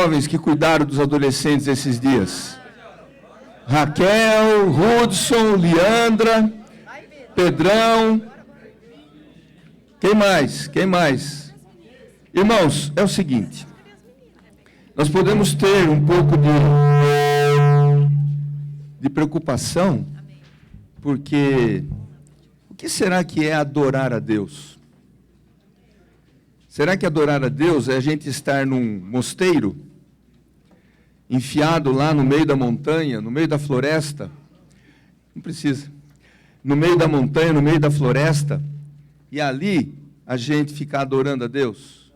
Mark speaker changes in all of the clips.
Speaker 1: jovens que cuidaram dos adolescentes esses dias? Raquel, Hudson, Leandra, Pedrão. Quem mais? Quem mais? Irmãos, é o seguinte. Nós podemos ter um pouco de preocupação, porque o que será que é adorar a Deus? Será que adorar a Deus é a gente estar num mosteiro, enfiado lá no meio da montanha, no meio da floresta? Não precisa. No meio da montanha, no meio da floresta, e ali a gente ficar adorando a Deus?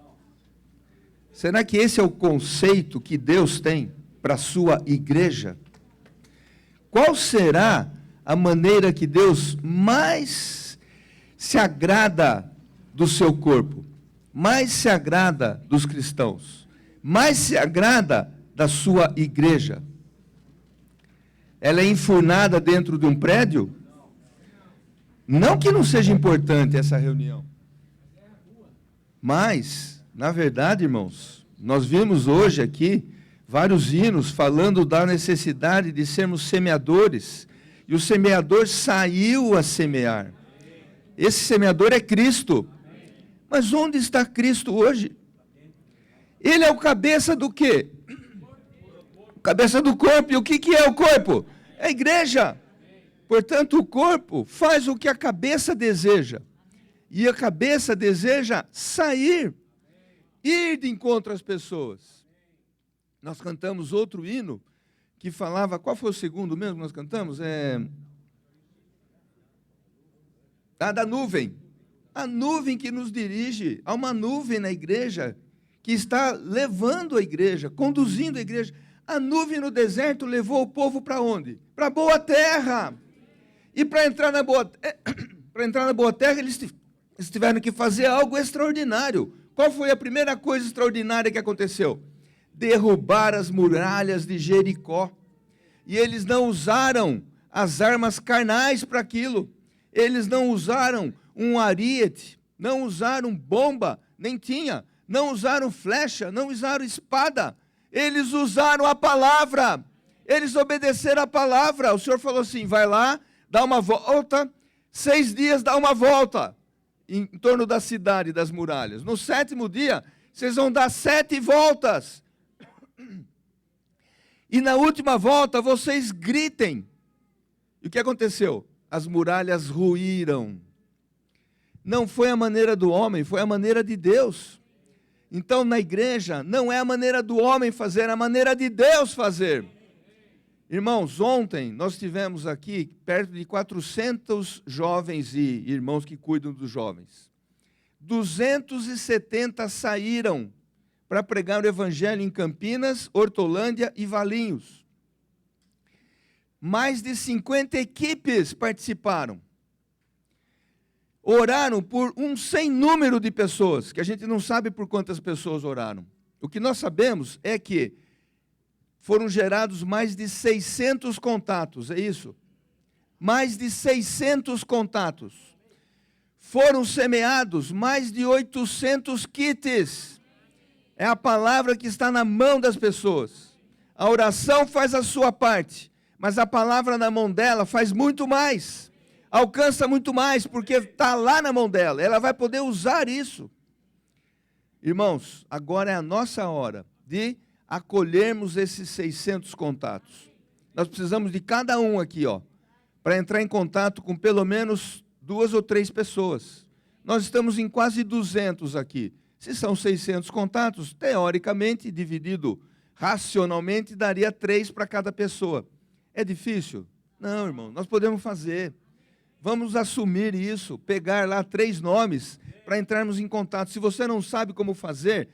Speaker 1: Será que esse é o conceito que Deus tem para a sua igreja? Qual será a maneira que Deus mais se agrada do seu corpo? Mais se agrada dos cristãos? Mais se agrada da sua igreja? Ela é enfurnada dentro de um prédio? Não que não seja importante essa reunião. Mas, na verdade, irmãos, nós vimos hoje aqui vários hinos falando da necessidade de sermos semeadores. E o semeador saiu a semear. Esse semeador é Cristo. Mas onde está Cristo hoje? Ele é o cabeça do quê? O cabeça do corpo. E o que é o corpo? É a igreja. Portanto, o corpo faz o que a cabeça deseja. E a cabeça deseja sair, ir de encontro às pessoas. Nós cantamos outro hino que falava, qual foi o segundo mesmo que nós cantamos? Da nuvem. A nuvem que nos dirige. Há uma nuvem na igreja que está levando a igreja, conduzindo a igreja. A nuvem no deserto levou o povo para onde? Para a boa terra. E para entrar na boa terra, eles tiveram que fazer algo extraordinário. Qual foi a primeira coisa extraordinária que aconteceu? Derrubar as muralhas de Jericó. E eles não usaram as armas carnais para aquilo. Eles não usaram um ariete, não usaram bomba, nem tinha. Não usaram flecha, não usaram espada. Eles usaram a palavra. Eles obedeceram a palavra. O Senhor falou assim, vai lá, dá uma volta, 6 dias dá uma volta em torno da cidade, das muralhas. No 7º dia, vocês vão dar 7 voltas. E na última volta, vocês gritem. E o que aconteceu? As muralhas ruíram. Não foi a maneira do homem, foi a maneira de Deus. Então, na igreja, não é a maneira do homem fazer, é a maneira de Deus fazer. Irmãos, ontem nós tivemos aqui perto de 400 jovens e irmãos que cuidam dos jovens. 270 saíram para pregar o evangelho em Campinas, Hortolândia e Valinhos. Mais de 50 equipes participaram. Oraram por um sem número de pessoas, que a gente não sabe por quantas pessoas oraram. O que nós sabemos é que foram gerados mais de 600 contatos, é isso? Mais de 600 contatos. Foram semeados mais de 800 kits. É a palavra que está na mão das pessoas. A oração faz a sua parte, mas a palavra na mão dela faz muito mais. Alcança muito mais, porque está lá na mão dela. Ela vai poder usar isso. Irmãos, agora é a nossa hora de acolhermos esses 600 contatos. Nós precisamos de cada um aqui, para entrar em contato com pelo menos 2 ou 3 pessoas. Nós estamos em quase 200 aqui. Se são 600 contatos, teoricamente, dividido racionalmente, daria 3 para cada pessoa. É difícil? Não, irmão, nós podemos fazer. Vamos assumir isso, pegar lá 3 nomes para entrarmos em contato. Se você não sabe como fazer,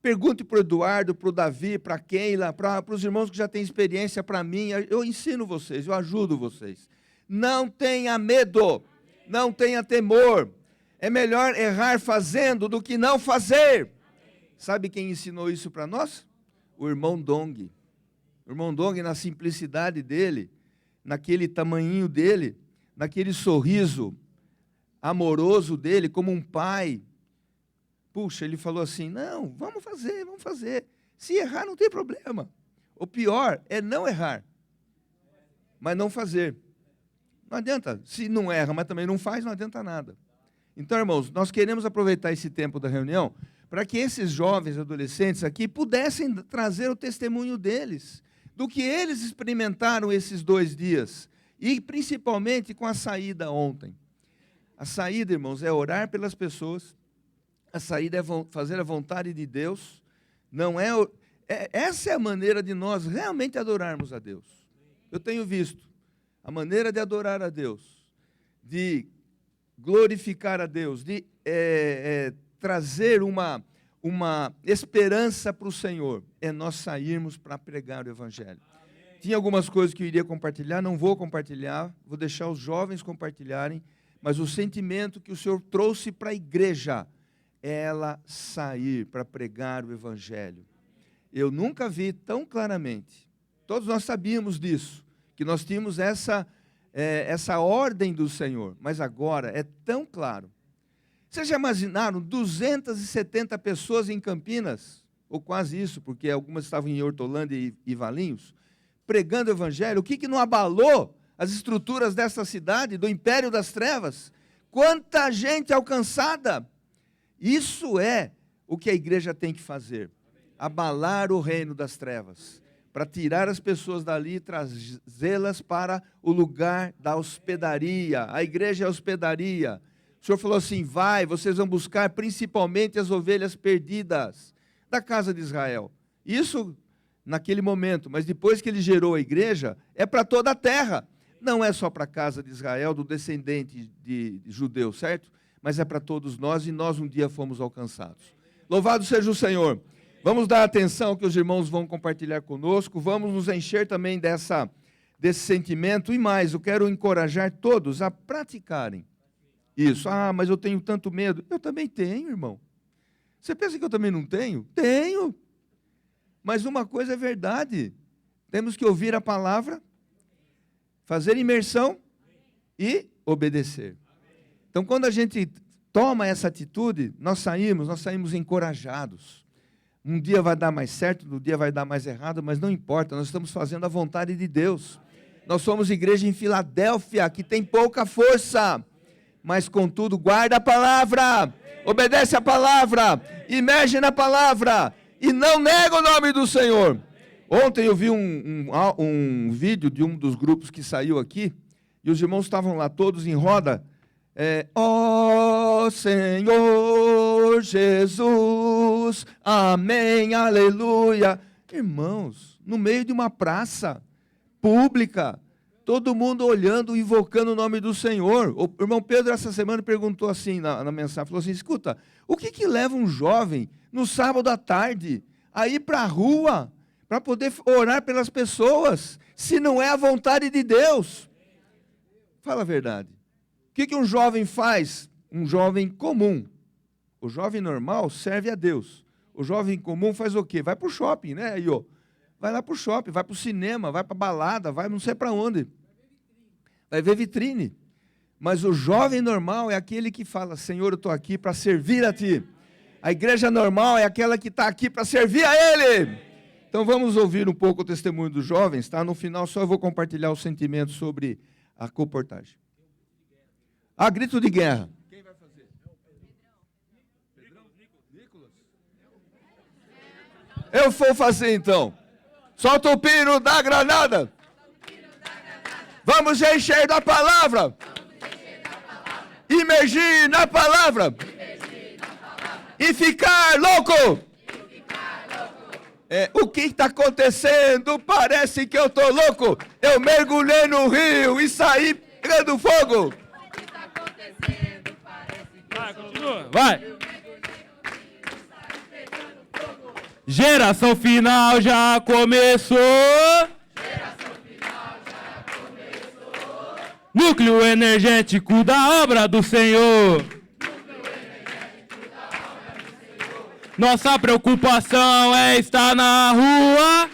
Speaker 1: pergunte para o Eduardo, para o Davi, para a Keila, para os irmãos que já têm experiência, para mim. Eu ensino vocês, eu ajudo vocês. Não tenha medo, não tenha temor. É melhor errar fazendo do que não fazer. Sabe quem ensinou isso para nós? O irmão Dong. O irmão Dong, na simplicidade dele, naquele tamanhinho dele, naquele sorriso amoroso dele, como um pai. Puxa, ele falou assim, não, vamos fazer. Se errar, não tem problema. O pior é não errar, mas não fazer. Não adianta. Se não erra, mas também não faz, não adianta nada. Então, irmãos, nós queremos aproveitar esse tempo da reunião para que esses jovens adolescentes aqui pudessem trazer o testemunho deles, do que eles experimentaram esses 2 dias, e principalmente com a saída ontem. A saída, irmãos, é orar pelas pessoas, a saída é fazer a vontade de Deus, não é, essa é a maneira de nós realmente adorarmos a Deus. Eu tenho visto a maneira de adorar a Deus, de glorificar a Deus, de trazer uma esperança para o Senhor, é nós sairmos para pregar o Evangelho. Amém. Tinha algumas coisas que eu iria compartilhar, não vou compartilhar, vou deixar os jovens compartilharem, mas o sentimento que o Senhor trouxe para a igreja, ela sair para pregar o Evangelho. Eu nunca vi tão claramente, todos nós sabíamos disso, que nós tínhamos essa ordem do Senhor, mas agora é tão claro. Vocês já imaginaram 270 pessoas em Campinas, ou quase isso, porque algumas estavam em Hortolândia e Valinhos, pregando o Evangelho? O que não abalou as estruturas dessa cidade, do império das trevas? Quanta gente alcançada! Isso é o que a igreja tem que fazer, abalar o reino das trevas, para tirar as pessoas dali e trazê-las para o lugar da hospedaria. A igreja é a hospedaria. O Senhor falou assim, vocês vão buscar principalmente as ovelhas perdidas da casa de Israel. Isso naquele momento, mas depois que ele gerou a igreja, é para toda a terra. Não é só para a casa de Israel, do descendente de judeu, certo? Mas é para todos nós, e nós um dia fomos alcançados. Louvado seja o Senhor. Vamos dar atenção ao que os irmãos vão compartilhar conosco, vamos nos encher também desse sentimento, e mais, eu quero encorajar todos a praticarem isso. Mas eu tenho tanto medo. Eu também tenho, irmão. Você pensa que eu também não tenho? Tenho. Mas uma coisa é verdade, temos que ouvir a palavra, fazer imersão e obedecer. Então, quando a gente toma essa atitude, nós saímos encorajados. Um dia vai dar mais certo, um dia vai dar mais errado, mas não importa, nós estamos fazendo a vontade de Deus. Nós somos igreja em Filadélfia, que tem pouca força, mas contudo guarda a palavra, obedece a palavra, emerge na palavra, e não nega o nome do Senhor. Ontem eu vi um vídeo de um dos grupos que saiu aqui, e os irmãos estavam lá todos em roda, ó Senhor Jesus, amém, aleluia. Irmãos, no meio de uma praça pública, todo mundo olhando, invocando o nome do Senhor. O irmão Pedro, essa semana, perguntou assim na mensagem, falou assim, escuta, o que leva um jovem, no sábado à tarde, a ir para a rua, para poder orar pelas pessoas, se não é a vontade de Deus? Fala a verdade. O que um jovem faz? Um jovem comum. O jovem normal serve a Deus. O jovem comum faz o quê? Vai para o shopping, né? Aí, ó. Vai lá para o shopping, vai para o cinema, vai para a balada, vai não sei para onde. Vai ver vitrine. Mas o jovem normal é aquele que fala, Senhor, eu estou aqui para servir a Ti. A igreja normal é aquela que está aqui para servir a Ele. Então vamos ouvir um pouco o testemunho dos jovens, tá? No final só eu vou compartilhar o sentimento sobre a comportagem. Grito de guerra. Quem vai fazer? Pedrão? Nicolas? Eu vou fazer então. Solta o pino da granada. Vamos encher da palavra. Imergir na palavra. E ficar louco. O que está acontecendo? Parece que eu estou louco. Eu mergulhei no rio e saí pegando fogo.
Speaker 2: Vai, continua. Vai. Geração final já começou. Núcleo energético da obra do Senhor. Nossa preocupação é estar na rua.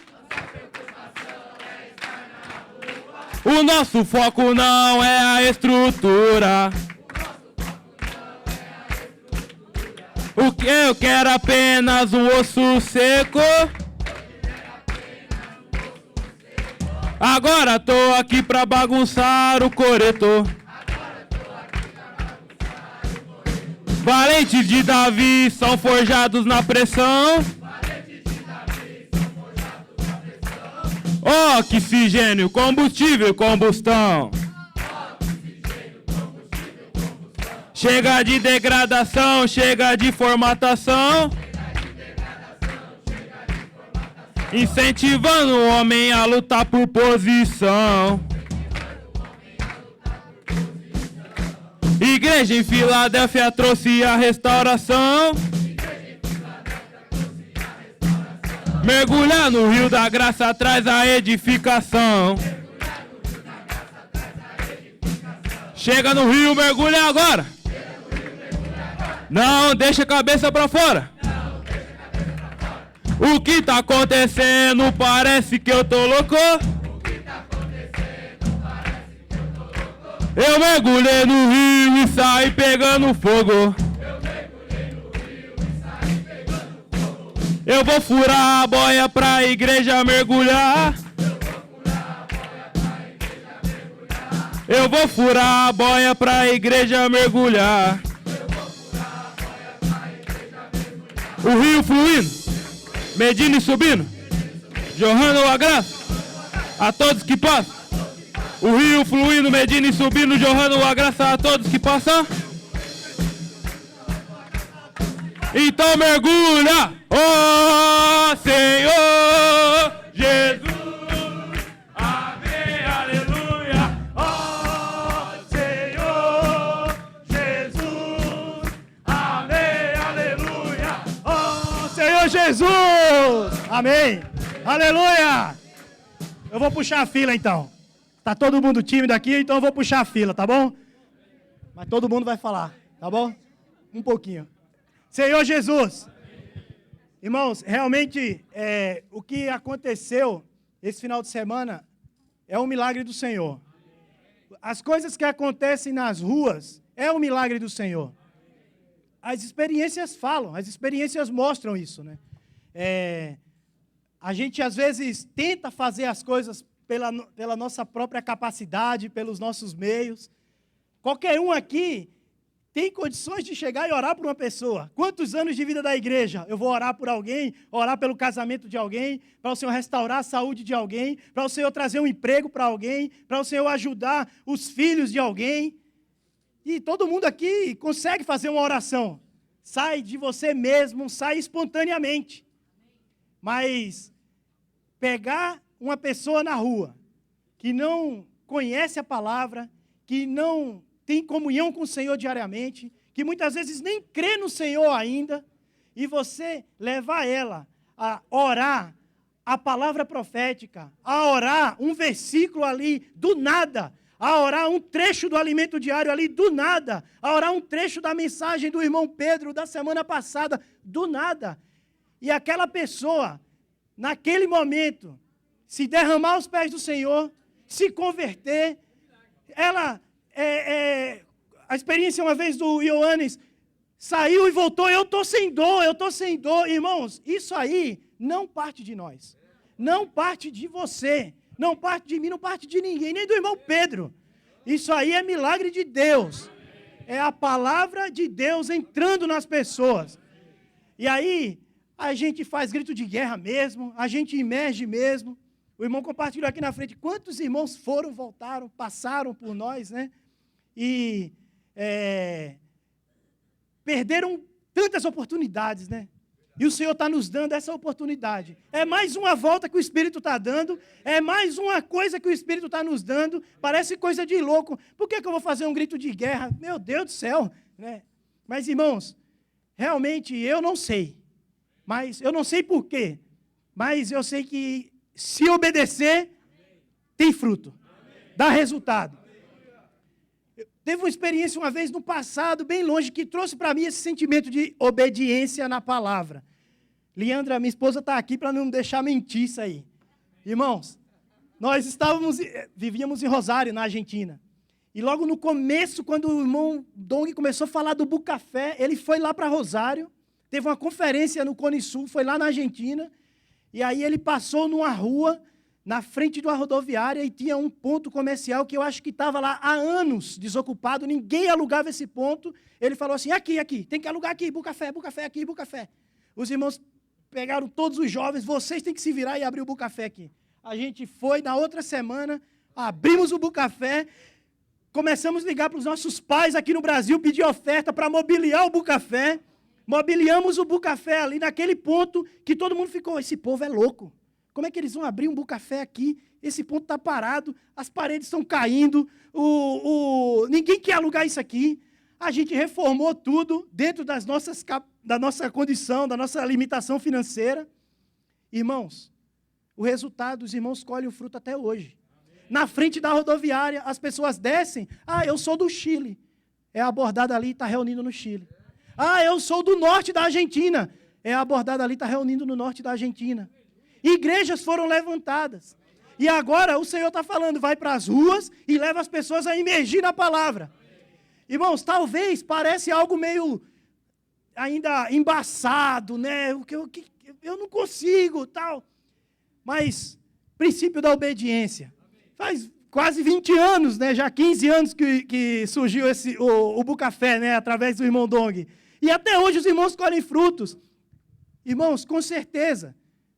Speaker 2: O nosso foco não é a estrutura. O que eu quero apenas um osso seco. Agora tô aqui pra bagunçar o coreto. Valentes de Davi são forjados na pressão. Oxigênio, combustível, combustão. Chega de degradação, chega de formatação. Incentivando o homem a lutar por posição. Igreja em Filadélfia trouxe a restauração. Mergulhar no rio da graça traz a edificação. Chega no rio, mergulha agora. Não deixa a cabeça pra fora. O que tá acontecendo? Parece que eu tô louco. Eu mergulhei no rio e saí pegando fogo. Eu vou furar a boia pra igreja mergulhar. Eu vou furar a boia pra igreja mergulhar. O rio fluindo, medindo e subindo, jorrando a graça a todos que passam. O rio fluindo, medindo e subindo, jorrando a graça a todos que passam. Então mergulha, ó Senhor Jesus, amém, aleluia. Ó Senhor Jesus, amém, aleluia.
Speaker 3: Ó Senhor Jesus, amém, aleluia. Eu vou puxar a fila então. Tá todo mundo tímido aqui, então eu vou puxar a fila, tá bom? Mas todo mundo vai falar, tá bom? Um pouquinho. Senhor Jesus, irmãos, realmente o que aconteceu esse final de semana é um milagre do Senhor. As coisas que acontecem nas ruas é um milagre do Senhor. As experiências falam, as experiências mostram isso, né? A gente às vezes tenta fazer as coisas pela nossa própria capacidade, pelos nossos meios. Qualquer um aqui tem condições de chegar e orar por uma pessoa. Quantos anos de vida da igreja? Eu vou orar por alguém, orar pelo casamento de alguém, para o Senhor restaurar a saúde de alguém, para o Senhor trazer um emprego para alguém, para o Senhor ajudar os filhos de alguém. E todo mundo aqui consegue fazer uma oração. Sai de você mesmo, sai espontaneamente. Mas pegar uma pessoa na rua que não conhece a palavra, que não tem comunhão com o Senhor diariamente, que muitas vezes nem crê no Senhor ainda, e você levar ela a orar a palavra profética, a orar um versículo ali do nada, a orar um trecho do alimento diário ali do nada, a orar um trecho da mensagem do irmão Pedro da semana passada do nada, e aquela pessoa, naquele momento, se derramar aos pés do Senhor, se converter. A experiência uma vez do Ioannis, saiu e voltou, eu estou sem dor. Irmãos, isso aí não parte de nós, não parte de você, não parte de mim, não parte de ninguém, nem do irmão Pedro. Isso aí é milagre de Deus, é a palavra de Deus entrando nas pessoas. E aí, a gente faz grito de guerra mesmo, a gente emerge mesmo. O irmão compartilhou aqui na frente quantos irmãos foram, voltaram, passaram por nós, né? E perderam tantas oportunidades, né? E o Senhor está nos dando essa oportunidade. É mais uma volta que o Espírito está dando, é mais uma coisa que o Espírito está nos dando. Parece coisa de louco. Por que eu vou fazer um grito de guerra? Meu Deus do céu, né? Mas, irmãos, realmente eu não sei. Mas eu não sei por quê. Mas eu sei que se obedecer, tem fruto. Dá resultado. Teve uma experiência uma vez no passado, bem longe, que trouxe para mim esse sentimento de obediência na palavra. Leandra, minha esposa, está aqui para não deixar mentir isso aí. Irmãos, nós vivíamos em Rosário, na Argentina. E logo no começo, quando o irmão Dong começou a falar do Bucafé, ele foi lá para Rosário, teve uma conferência no Cone Sul, foi lá na Argentina, e aí ele passou numa rua, na frente de uma rodoviária e tinha um ponto comercial que eu acho que estava lá há anos desocupado, ninguém alugava esse ponto. Ele falou assim, aqui, tem que alugar aqui, Bucafé aqui, Bucafé. Os irmãos pegaram todos os jovens, vocês têm que se virar e abrir o Bucafé aqui. A gente foi, na outra semana, abrimos o Bucafé, começamos a ligar para os nossos pais aqui no Brasil, pedir oferta para mobiliar o Bucafé, mobiliamos o Bucafé ali naquele ponto que todo mundo ficou, esse povo é louco. Como é que eles vão abrir um Bucafé aqui? Esse ponto está parado, as paredes estão caindo, ninguém quer alugar isso aqui. A gente reformou tudo dentro da nossa condição, da nossa limitação financeira. Irmãos, o resultado, os irmãos colhem o fruto até hoje. Na frente da rodoviária, as pessoas descem. Eu sou do Chile. É abordado ali e está reunindo no Chile. Eu sou do norte da Argentina. É abordado ali e está reunindo no norte da Argentina. Igrejas foram levantadas. E agora o Senhor está falando, vai para as ruas e leva as pessoas a imergir na palavra. Irmãos, talvez parece algo meio ainda embaçado, né? Eu não consigo, tal. Mas, princípio da obediência. Faz quase 20 anos, né? Já 15 anos que surgiu o Bucafé, né? Através do irmão Dong. E até hoje os irmãos colhem frutos. Irmãos, com certeza,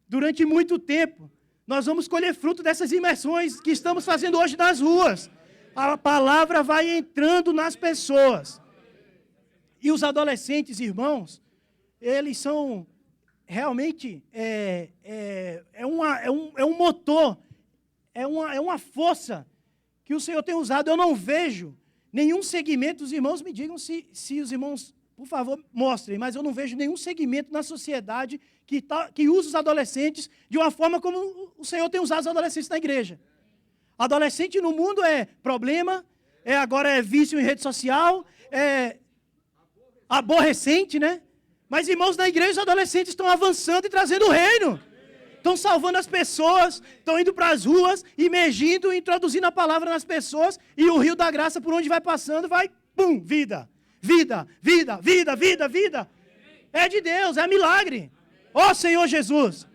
Speaker 3: durante muito tempo, nós vamos colher fruto dessas imersões que estamos fazendo hoje nas ruas. A palavra vai entrando nas pessoas. E os adolescentes, irmãos, eles são realmente um motor, é uma força que o Senhor tem usado. Eu não vejo nenhum segmento, os irmãos me digam se os irmãos, por favor, mostrem, mas eu não vejo nenhum segmento na sociedade que usa os adolescentes de uma forma como o Senhor tem usado os adolescentes na igreja. Adolescente no mundo é problema, agora é vício em rede social, é aborrecente, né? Mas, irmãos, na igreja os adolescentes estão avançando e trazendo o reino. Estão salvando as pessoas, estão indo para as ruas, imergindo, introduzindo a palavra nas pessoas, e o rio da graça, por onde vai passando, vai, pum, vida. Vida, vida, vida, vida, vida. É de Deus, é milagre. Ó Senhor Jesus.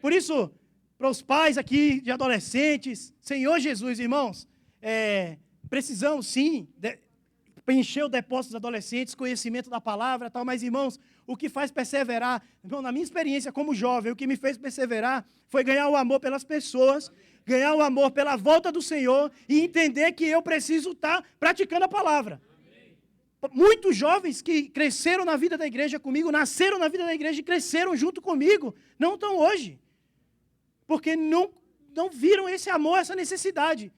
Speaker 3: Por isso, para os pais aqui de adolescentes, Senhor Jesus, irmãos, precisamos sim preencher o depósito dos adolescentes, conhecimento da palavra e tal, mas, irmãos, o que faz perseverar, irmão, na minha experiência como jovem, o que me fez perseverar foi ganhar o amor pelas pessoas, ganhar o amor pela volta do Senhor e entender que eu preciso estar praticando a palavra. Muitos jovens que cresceram na vida da igreja comigo, nasceram na vida da igreja e cresceram junto comigo, não estão hoje. Porque não viram esse amor, essa necessidade.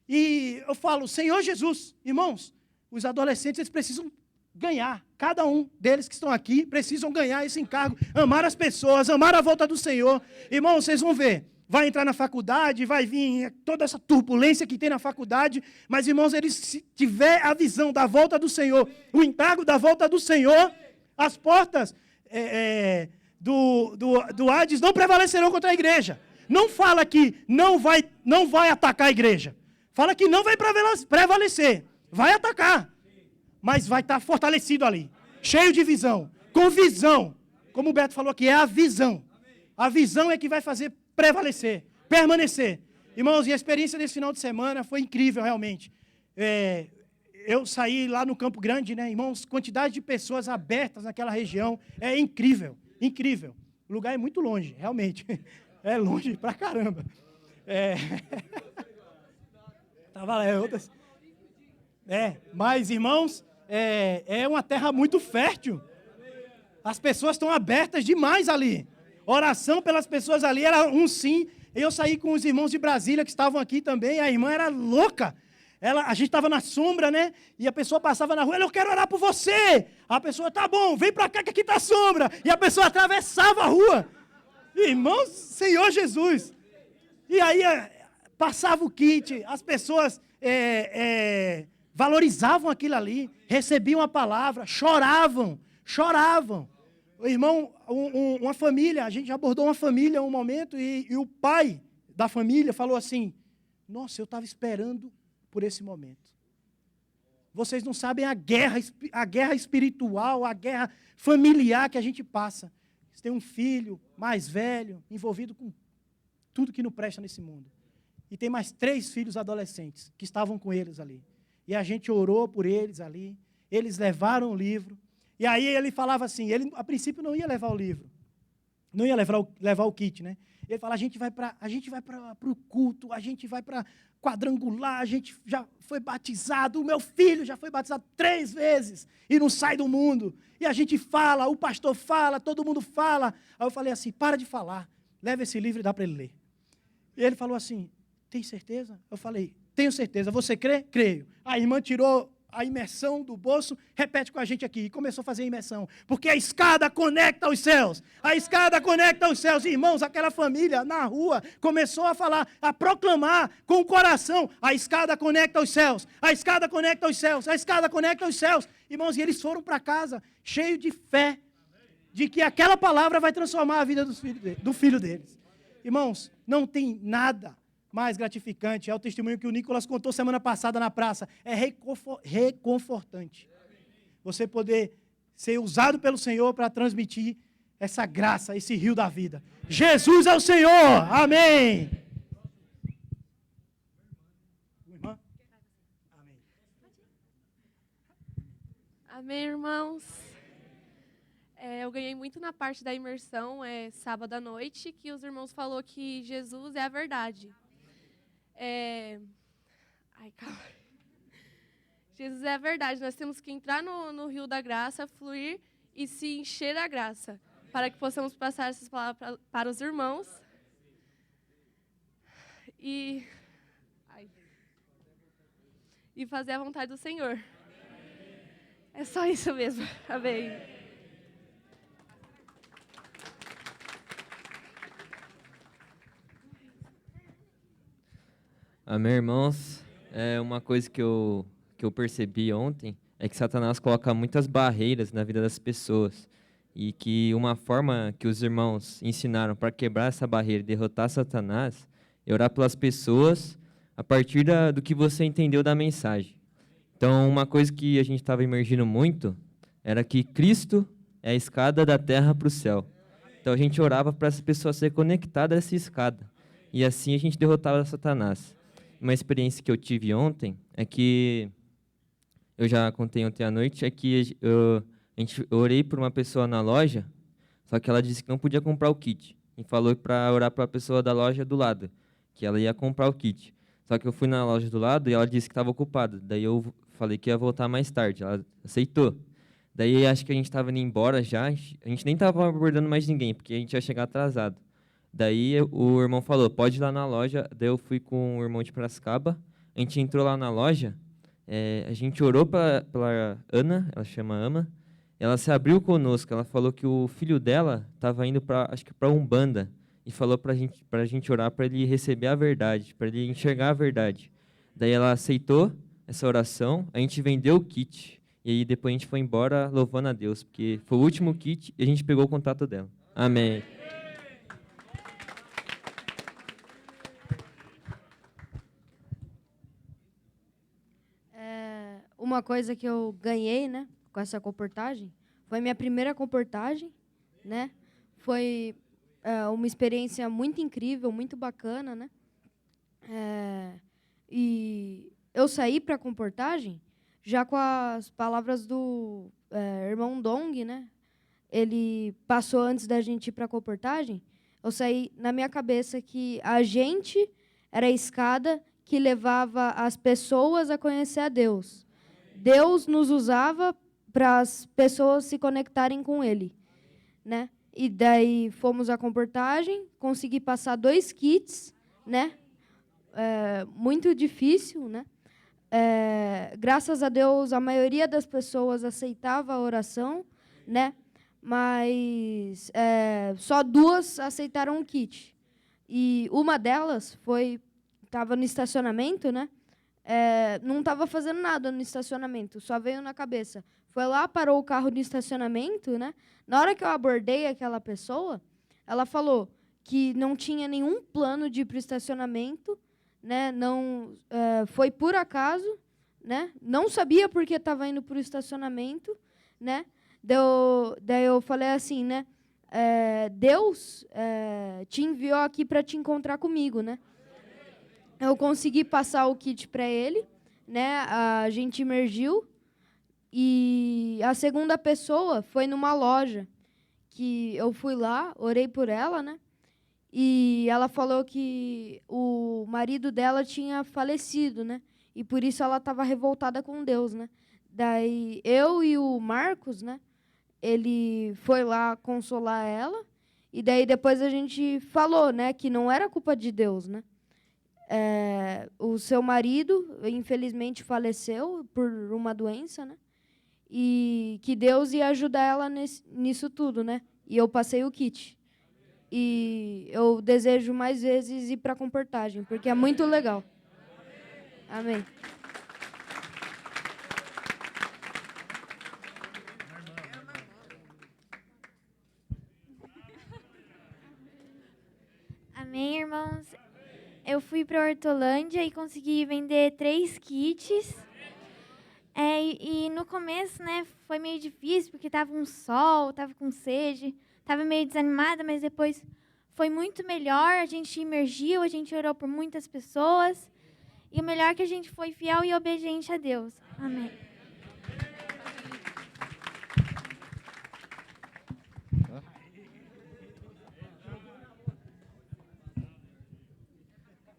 Speaker 3: E eu falo, Senhor Jesus, irmãos, os adolescentes eles precisam ganhar, cada um deles que estão aqui, precisam ganhar esse encargo, amar as pessoas, amar a volta do Senhor. Irmãos, vocês vão ver, vai entrar na faculdade, vai vir toda essa turbulência que tem na faculdade, mas, irmãos, eles se tiver a visão da volta do Senhor, o encargo da volta do Senhor, as portas do Hades não prevalecerão contra a igreja. Não fala que não vai atacar a igreja. Fala que não vai prevalecer. Vai atacar. Mas vai estar fortalecido ali. Cheio de visão. Com visão. Como o Beto falou aqui, é a visão. A visão é que vai fazer prevalecer. Permanecer. Irmãos, e a experiência desse final de semana foi incrível, realmente. Eu saí lá no Campo Grande, né, irmãos? Quantidade de pessoas abertas naquela região. É incrível. Incrível. O lugar é muito longe, realmente. É longe pra caramba. Tava lá, outras. Mas, irmãos, é uma terra muito fértil. As pessoas estão abertas demais ali. Oração pelas pessoas ali era um sim. Eu saí com os irmãos de Brasília que estavam aqui também. A irmã era louca. A gente estava na sombra, né? E a pessoa passava na rua. Eu quero orar por você. A pessoa, tá bom, vem pra cá que aqui tá sombra. E a pessoa atravessava a rua. Irmãos, Senhor Jesus. E aí passava o kit, as pessoas valorizavam aquilo ali, recebiam a palavra, choravam. O irmão, uma família, a gente abordou uma família um momento e o pai da família falou assim, nossa, eu estava esperando por esse momento. Vocês não sabem a guerra espiritual, a guerra familiar que a gente passa. Você tem um filho mais velho, envolvido com tudo que não presta nesse mundo. E tem mais 3 filhos adolescentes que estavam com eles ali. E a gente orou por eles ali, eles levaram o livro. E aí ele falava assim, ele a princípio não ia levar o livro, não ia levar o kit, né? Ele fala, a gente vai para o culto, a gente vai para quadrangular, a gente já foi batizado, o meu filho já foi batizado 3 vezes e não sai do mundo. E a gente fala, o pastor fala, todo mundo fala. Aí eu falei assim, para de falar, leva esse livro e dá para ele ler. E ele falou assim, tem certeza? Eu falei, tenho certeza. Você crê? Creio. A irmã tirou a imersão do bolso, repete com a gente aqui. E começou a fazer a imersão. Porque a escada conecta aos céus. A escada conecta aos céus. Irmãos, aquela família na rua começou a falar, a proclamar com o coração. A escada conecta aos céus. A escada conecta aos céus. A escada conecta aos céus. Irmãos, e eles foram para casa cheios de fé. De que aquela palavra vai transformar a vida do filho deles. Irmãos, não tem nada mais gratificante, é o testemunho que o Nicolas contou semana passada na praça, é reconfortante. Você poder ser usado pelo Senhor para transmitir essa graça, esse rio da vida. Jesus é o Senhor, amém. Irmã? Amém.
Speaker 4: Amém, irmãos. Eu ganhei muito na parte da imersão, sábado à noite, que os irmãos falaram que Jesus é a verdade. Ai, calma. Jesus é a verdade. Nós temos que entrar no rio da graça, fluir e se encher da graça, para que possamos passar essas palavras para os irmãos. E fazer a vontade do Senhor. É só isso mesmo. Amém.
Speaker 5: Amém, irmãos. Uma coisa que eu percebi ontem é que Satanás coloca muitas barreiras na vida das pessoas e que uma forma que os irmãos ensinaram para quebrar essa barreira e derrotar Satanás é orar pelas pessoas a partir do que você entendeu da mensagem. Então, uma coisa que a gente estava imergindo muito era que Cristo é a escada da terra para o céu. Então, a gente orava para essa pessoa ser conectada a essa escada e assim a gente derrotava Satanás. Uma experiência que eu tive ontem é que, eu já contei ontem à noite, é que eu orei por uma pessoa na loja, só que ela disse que não podia comprar o kit. E falou para orar para a pessoa da loja do lado, que ela ia comprar o kit. Só que eu fui na loja do lado e ela disse que estava ocupada. Daí eu falei que ia voltar mais tarde, ela aceitou. Daí acho que a gente estava indo embora já, a gente nem estava abordando mais ninguém, porque a gente ia chegar atrasado. Daí o irmão falou, pode ir lá na loja. Daí eu fui com o irmão de Piracicaba. A gente entrou lá na loja. A gente orou pela Ana, ela chama Ama. Ela se abriu conosco. Ela falou que o filho dela estava indo para Umbanda. E falou para a gente orar para ele receber a verdade, para ele enxergar a verdade. Daí ela aceitou essa oração. A gente vendeu o kit. E aí depois a gente foi embora louvando a Deus. Porque foi o último kit e a gente pegou o contato dela. Amém.
Speaker 6: Uma coisa que eu ganhei, né, com essa comportagem, foi minha primeira comportagem, né? Foi uma experiência muito incrível, muito bacana, né? E eu saí para a comportagem já com as palavras do irmão Dong, né? Ele passou antes da gente ir para a comportagem. Eu saí na minha cabeça que a gente era a escada que levava as pessoas a conhecer a Deus. Deus nos usava para as pessoas se conectarem com Ele, né? E daí fomos à comportagem, consegui passar 2 kits, né? Muito difícil, né? Graças a Deus, a maioria das pessoas aceitava a oração, né? Mas só 2 aceitaram o kit. E uma delas estava no estacionamento, né? Não estava fazendo nada no estacionamento, só veio na cabeça. Foi lá, parou o carro no estacionamento, né? Na hora que eu abordei aquela pessoa, ela falou que não tinha nenhum plano de ir para o estacionamento, né? Não, foi por acaso, né? Não sabia por que estava indo para o estacionamento, né? Daí eu falei assim, né? Deus te enviou aqui para te encontrar comigo, né? Eu consegui passar o kit para ele, né? A gente imergiu. E a segunda pessoa foi numa loja que eu fui lá, orei por ela, né? E ela falou que o marido dela tinha falecido, né? E por isso ela estava revoltada com Deus, né? Daí eu e o Marcos, né? Ele foi lá consolar ela. E daí depois a gente falou, né? Que não era culpa de Deus, né? O seu marido, infelizmente, faleceu por uma doença, né? E que Deus ia ajudar ela nisso tudo, né? E eu passei o kit. E eu desejo mais vezes ir para a comportagem, porque é muito legal. Amém.
Speaker 7: Amém, irmãos. Eu fui para Hortolândia e consegui vender 3 kits. E no começo, né, foi meio difícil, porque estava um sol, estava com sede, estava meio desanimada, mas depois foi muito melhor. A gente imergiu, a gente orou por muitas pessoas. E o melhor é que a gente foi fiel e obediente a Deus. Amém.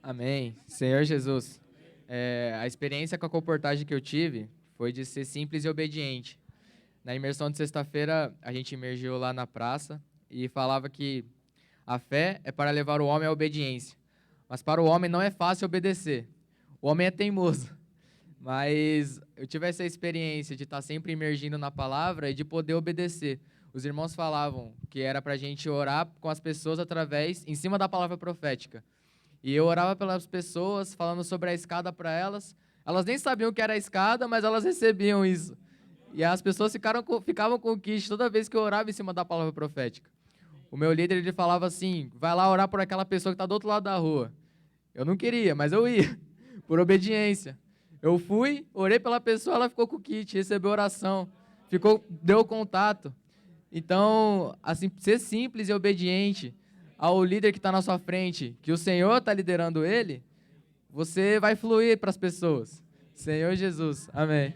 Speaker 8: Amém. Senhor Jesus, a experiência com a comportagem que eu tive foi de ser simples e obediente. Na imersão de sexta-feira, a gente imergiu lá na praça e falava que a fé é para levar o homem à obediência. Mas para o homem não é fácil obedecer. O homem é teimoso. Mas eu tive essa experiência de estar sempre imergindo na palavra e de poder obedecer. Os irmãos falavam que era para a gente orar com as pessoas em cima da palavra profética. E eu orava pelas pessoas, falando sobre a escada para elas. Elas nem sabiam o que era a escada, mas elas recebiam isso. E as pessoas ficavam com o kit toda vez que eu orava em cima da palavra profética. O meu líder, ele falava assim, vai lá orar por aquela pessoa que está do outro lado da rua. Eu não queria, mas eu ia, por obediência. Eu fui, orei pela pessoa, ela ficou com o kit, recebeu oração, deu contato. Então, assim, ser simples e obediente ao líder que está na sua frente, que o Senhor está liderando ele, você vai fluir para as pessoas. Senhor Jesus. Amém.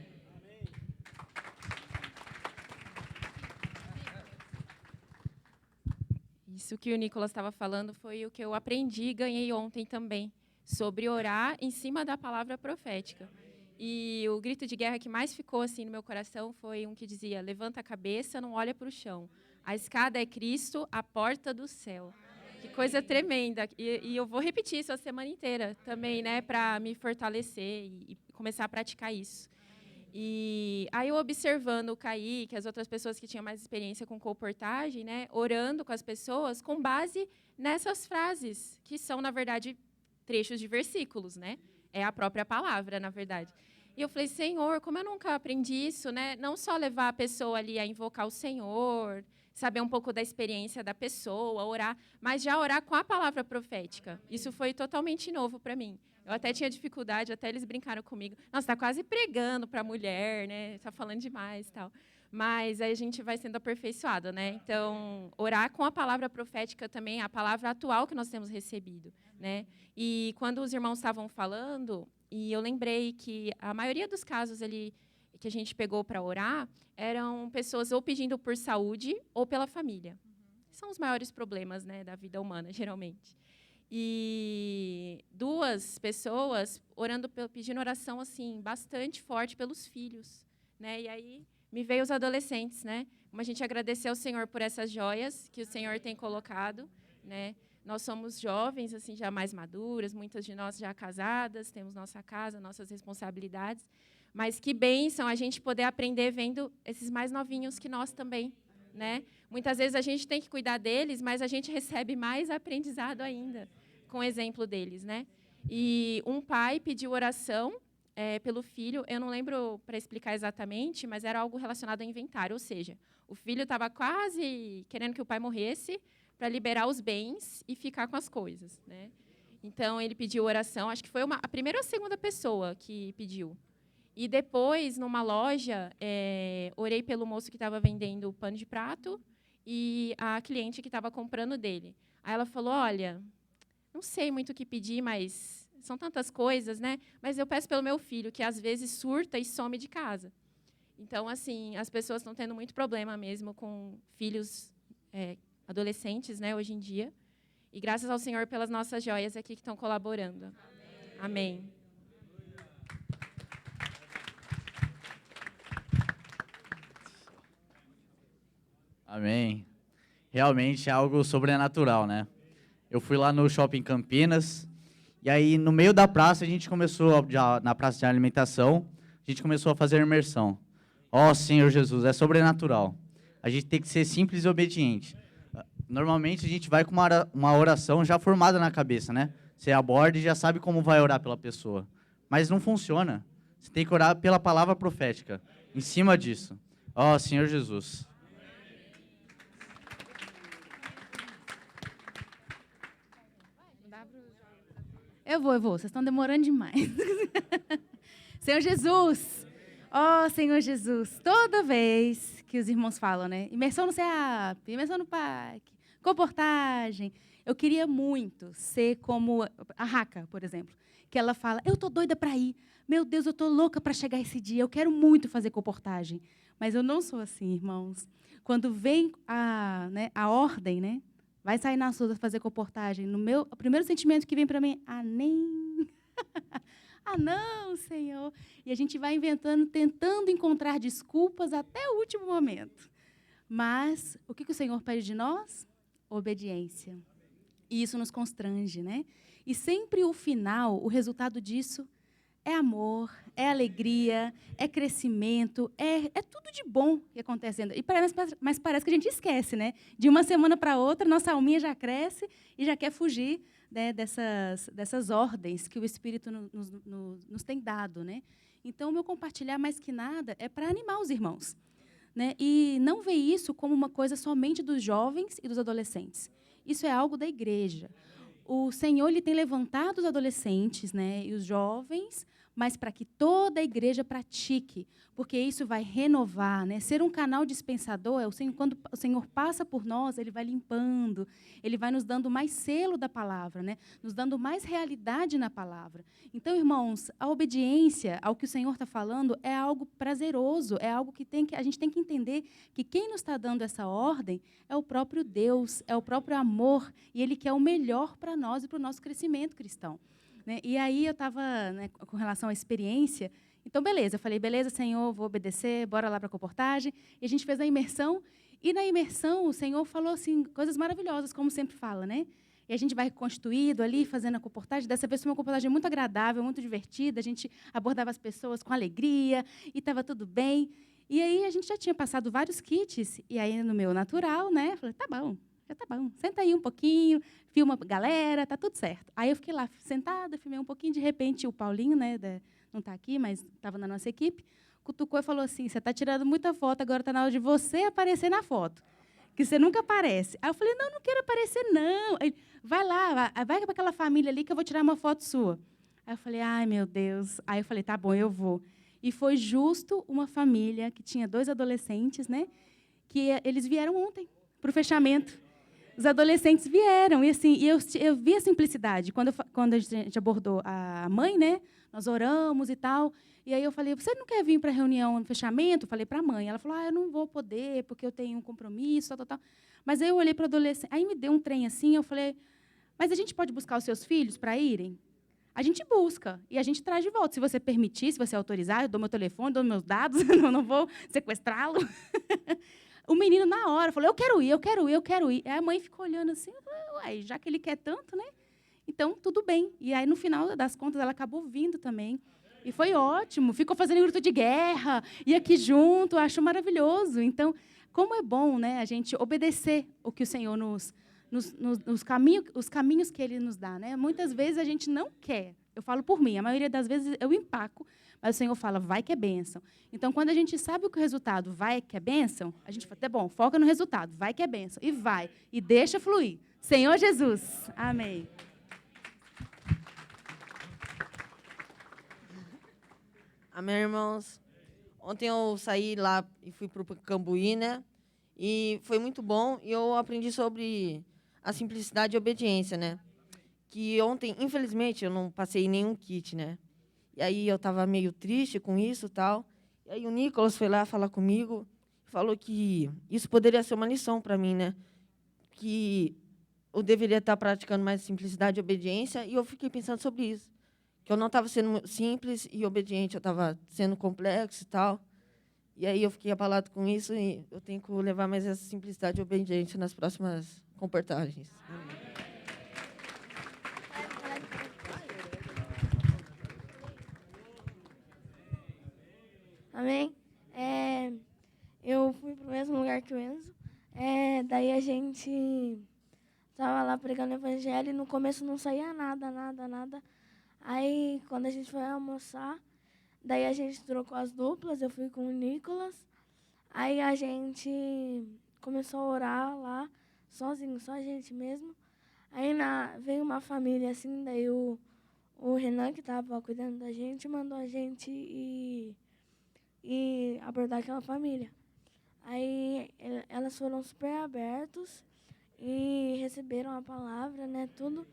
Speaker 9: Isso que o Nicolas estava falando foi o que eu aprendi e ganhei ontem também, sobre orar em cima da palavra profética. E o grito de guerra que mais ficou assim no meu coração foi um que dizia: levanta a cabeça, não olha para o chão. A escada é Cristo, a porta do céu. Que coisa tremenda. E eu vou repetir isso a semana inteira também, né, para me fortalecer e começar a praticar isso. E aí eu observando o Kaique, as outras pessoas que tinham mais experiência com comportagem, né, orando com as pessoas com base nessas frases, que são, na verdade, trechos de versículos, né? É a própria palavra, na verdade. E eu falei, Senhor, como eu nunca aprendi isso, né? Não só levar a pessoa ali a invocar o Senhor, saber um pouco da experiência da pessoa, orar, mas já orar com a palavra profética. Isso foi totalmente novo para mim. Eu até tinha dificuldade, até eles brincaram comigo. Nossa, está quase pregando para a mulher, né? Está falando demais e tal. Mas aí a gente vai sendo aperfeiçoado, né? Então, orar com a palavra profética também, a palavra atual que nós temos recebido, né? E quando os irmãos estavam falando, e eu lembrei que a maioria dos casos ali que a gente pegou para orar eram pessoas ou pedindo por saúde ou pela família. São os maiores problemas, né, da vida humana, geralmente. E 2 pessoas orando, pedindo oração assim bastante forte pelos filhos, né? E aí me veio os adolescentes, né? Como a gente agradecer ao Senhor por essas joias que o Senhor tem colocado, né? Nós somos jovens, assim, já mais maduras, muitas de nós já casadas, temos nossa casa, nossas responsabilidades. Mas que bênção a gente poder aprender vendo esses mais novinhos que nós também, né? Muitas vezes a gente tem que cuidar deles, mas a gente recebe mais aprendizado ainda com o exemplo deles, né? E um pai pediu oração pelo filho, eu não lembro para explicar exatamente, mas era algo relacionado ao inventário, ou seja, o filho estava quase querendo que o pai morresse para liberar os bens e ficar com as coisas, né? Então, ele pediu oração, acho que foi a primeira ou a segunda pessoa que pediu. E depois, numa loja, orei pelo moço que estava vendendo pano de prato e a cliente que estava comprando dele. Aí ela falou, olha, não sei muito o que pedir, mas são tantas coisas, né? Mas eu peço pelo meu filho, que às vezes surta e some de casa. Então, assim, as pessoas estão tendo muito problema mesmo com filhos adolescentes, né, hoje em dia. E graças ao Senhor pelas nossas joias aqui que estão colaborando. Amém.
Speaker 10: Amém. Realmente é algo sobrenatural, né? Eu fui lá no Shopping Campinas, e aí no meio da praça a gente começou, na praça de alimentação, a gente começou a fazer imersão. Ó Senhor Jesus, é sobrenatural. A gente tem que ser simples e obediente. Normalmente a gente vai com uma oração já formada na cabeça, né? Você aborda e já sabe como vai orar pela pessoa. Mas não funciona. Você tem que orar pela palavra profética. Em cima disso. Ó Senhor Jesus.
Speaker 11: Eu vou. Vocês estão demorando demais. Senhor Jesus. Ó, Senhor Jesus. Toda vez que os irmãos falam, né? Imersão no CEAP, imersão no PAC, comportagem. Eu queria muito ser como a Raca, por exemplo. Que ela fala, eu tô doida para ir. Meu Deus, eu tô louca para chegar esse dia. Eu quero muito fazer comportagem. Mas eu não sou assim, irmãos. Quando vem a ordem, né? Vai sair na sua fazer comportagem. O primeiro sentimento que vem para mim, nem. Ah, não, Senhor. E a gente vai inventando, tentando encontrar desculpas até o último momento. Mas o que o Senhor pede de nós? Obediência. E isso nos constrange, né? E sempre o final, o resultado disso é amor, é alegria, é crescimento, é tudo de bom que acontece. Mas parece que a gente esquece, né? De uma semana para outra, nossa alminha já cresce e já quer fugir, né, dessas ordens que o Espírito nos tem dado, né? Então, o meu compartilhar, mais que nada, é para animar os irmãos, né? E não ver isso como uma coisa somente dos jovens e dos adolescentes. Isso é algo da igreja. O Senhor ele tem levantado os adolescentes, né, e os jovens, mas para que toda a igreja pratique, porque isso vai renovar, né? Ser um canal dispensador, quando o Senhor passa por nós, Ele vai limpando, Ele vai nos dando mais selo da palavra, né? Nos dando mais realidade na palavra. Então, irmãos, a obediência ao que o Senhor está falando é algo prazeroso, é algo que a gente tem que entender que quem nos está dando essa ordem é o próprio Deus, é o próprio amor, e Ele quer o melhor para nós e para o nosso crescimento cristão. Né? E aí eu estava, né, com relação à experiência, então beleza, eu falei, beleza, Senhor, vou obedecer, bora lá para a comportagem, e a gente fez a imersão, e na imersão o Senhor falou assim, coisas maravilhosas, como sempre fala, né? E a gente vai constituído ali, fazendo a comportagem, dessa vez foi uma comportagem muito agradável, muito divertida, a gente abordava as pessoas com alegria, e estava tudo bem, e aí a gente já tinha passado vários kits, e aí no meu natural, né, falei, tá bom, já tá bom, senta aí um pouquinho, filma a galera, tá tudo certo. Aí eu fiquei lá sentada, filmei um pouquinho, de repente o Paulinho, né, não está aqui, mas estava na nossa equipe, cutucou e falou assim, você está tirando muita foto, agora está na hora de você aparecer na foto, que você nunca aparece. Aí eu falei, não quero aparecer, não. Ele, vai lá, vai para aquela família ali que eu vou tirar uma foto sua. Aí eu falei, ai, meu Deus. Aí eu falei, tá bom, eu vou. E foi justo uma família que tinha 2 adolescentes, né, que eles vieram ontem para o fechamento. Os adolescentes vieram, e assim, eu vi a simplicidade. Quando a gente abordou a mãe, né, nós oramos e tal, e aí eu falei, você não quer vir para a reunião no fechamento? Eu falei para a mãe. Ela falou, eu não vou poder, porque eu tenho um compromisso, tal. Mas aí eu olhei para o adolescente, aí me deu um trem assim, eu falei, mas a gente pode buscar os seus filhos para irem? A gente busca, e a gente traz de volta. Se você permitir, se você autorizar, eu dou meu telefone, dou meus dados, não vou sequestrá-lo. O menino, na hora, falou, eu quero ir. Aí a mãe ficou olhando assim, uai, já que ele quer tanto, né? Então, tudo bem. E aí, no final das contas, ela acabou vindo também. E foi ótimo. Ficou fazendo grito de guerra, e aqui junto, acho maravilhoso. Então, como é bom, né, a gente obedecer o que o Senhor os caminhos que Ele nos dá, né? Muitas vezes a gente não quer. Eu falo por mim, a maioria das vezes eu empaco, mas o Senhor fala, vai que é bênção. Então, quando a gente sabe que o resultado vai que é bênção, a gente fala, tá bom, foca no resultado, vai que é bênção. E vai, e deixa fluir. Senhor Jesus. Amém.
Speaker 12: Amém, irmãos? Ontem eu saí lá e fui para o Cambuí, né? E foi muito bom. E eu aprendi sobre a simplicidade e a obediência, né? Que ontem, infelizmente, eu não passei nenhum kit, né? E aí eu estava meio triste com isso e tal. E aí o Nicolas foi lá falar comigo, falou que isso poderia ser uma lição para mim, né? Que eu deveria estar praticando mais simplicidade e obediência. E eu fiquei pensando sobre isso. Que eu não estava sendo simples e obediente, eu estava sendo complexo e tal. E aí eu fiquei abalado com isso e eu tenho que levar mais essa simplicidade e obediência nas próximas comportagens.
Speaker 13: Amém? Eu fui para o mesmo lugar que o Enzo. Daí a gente estava lá pregando o evangelho e no começo não saía nada. Aí, quando a gente foi almoçar, daí a gente trocou as duplas, eu fui com o Nicolas. Aí a gente começou a orar lá, sozinho, só a gente mesmo. Aí veio uma família assim, daí o Renan, que estava cuidando da gente, mandou a gente ir abordar aquela família. Aí elas foram super abertos e receberam a palavra, né, tudo.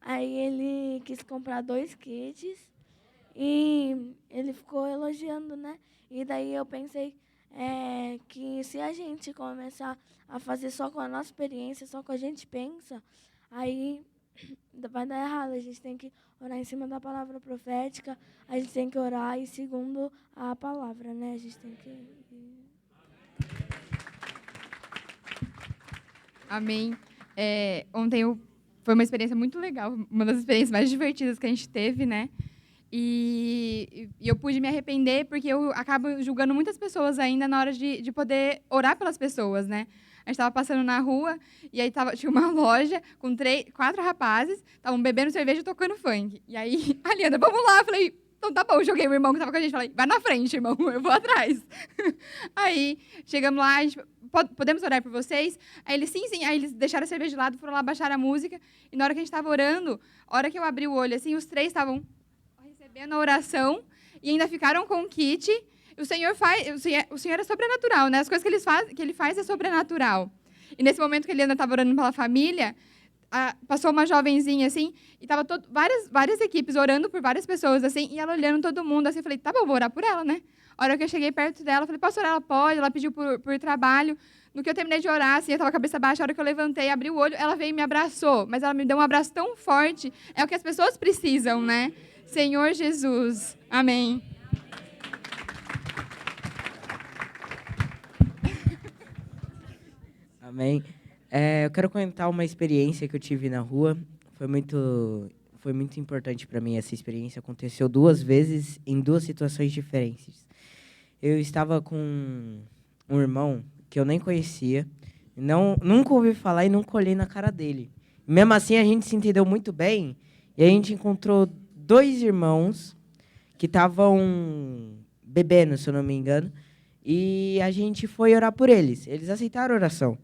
Speaker 13: Aí ele quis comprar 2 kits e ele ficou elogiando, né? E daí eu pensei que se a gente começar a fazer só com a nossa experiência, só com a gente pensa, aí vai dar errado. A gente tem que orar em cima da palavra profética, a gente tem que orar e segundo a palavra, né? A gente tem que...
Speaker 14: Amém. Ontem foi uma experiência muito legal, uma das experiências mais divertidas que a gente teve, né? E eu pude me arrepender porque eu acabo julgando muitas pessoas ainda na hora de poder orar pelas pessoas, né? A gente estava passando na rua e aí tinha uma loja com 4 rapazes, estavam bebendo cerveja e tocando funk. E aí, a Liana, vamos lá. Eu falei, então tá bom. Joguei o irmão que estava com a gente, falei, vai na frente, irmão, eu vou atrás. Aí, chegamos lá, a gente, podemos orar por vocês? Aí eles, sim. Aí eles deixaram a cerveja de lado, foram lá baixar a música. E na hora que a gente estava orando, a hora que eu abri o olho, assim, os 3 estavam recebendo a oração e ainda ficaram com o kit. O Senhor é sobrenatural, né? As coisas que ele faz é sobrenatural. E nesse momento que ele ainda estava orando pela família, passou uma jovenzinha assim, e estava várias equipes orando por várias pessoas assim, e ela olhando todo mundo assim, eu falei, tá bom, vou orar por ela, né? A hora que eu cheguei perto dela, eu falei, posso orar? Ela pode. Ela pediu por trabalho. No que eu terminei de orar, assim, eu estava com a cabeça baixa, a hora que eu levantei, abri o olho, ela veio e me abraçou, mas ela me deu um abraço tão forte, é o que as pessoas precisam, né? Senhor Jesus. Amém.
Speaker 15: Amém. Eu quero contar uma experiência que eu tive na rua. Foi muito importante para mim essa experiência. Aconteceu 2 vezes em 2 situações diferentes. Eu estava com um irmão que eu nem conhecia, nunca ouvi falar e nunca olhei na cara dele. Mesmo assim, a gente se entendeu muito bem e a gente encontrou 2 irmãos que estavam bebendo, se eu não me engano, e a gente foi orar por eles. Eles aceitaram a oração.